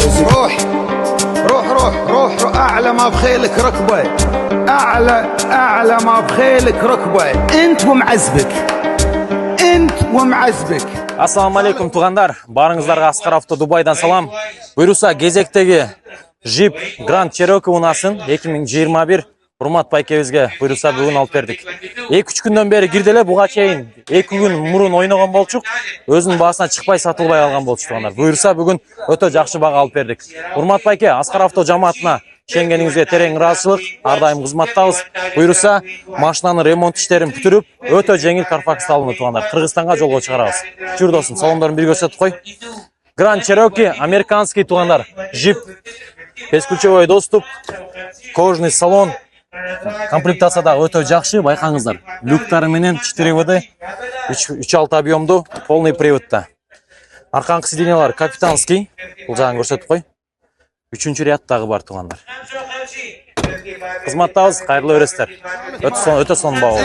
روح روح روح روح روح أعلى ما بخيلك ركبة أعلى ما بخيلك ركبة أنت ومعزبك Assalamu alaikum туғандар. Барыңыздарға Асқар Авто Дубайдан салам. Бұйырса кезектегі Jeep Grand Cherokee унасын 2021 Урмат байкебізге бұйырса бүгін алып бердік. 2-3 күнден бері кирделе, буга чейин 2 күн мурун ойногон болчук, өзүнүн баасына чыкпай сатылбай алган болчу тугандар. Буйырса бүгүн өтө жакшы бага алып бердик. Урмат байке, Асқар Авто жамаатына шенгениңизге терең ыраазычылык, ар дайым кызматтабыз. Буйырса машинанын ремонт иштерин бүтүрүп, өтө жеңил Carfax алынды тугандар. Кыргызстанга жолго чыгарабыз. Жүр досум, салондорун бир көрсөтүп кой. Grand Cherokee, американский тугандар. Jeep бесключевой доступ, кожный салон. Комплектация да өтө жакшы, байкаңыздар. Люктары менен 4WD, 3.6 объемду, полный приводта. Арканкы сиденьялар капитанский. Бул жагын көрсөтүп кой. 3-чү рядтагы бар тугандар. Кызматтабыз, кайрылуу бересиздер. Өтө сонун баа болду.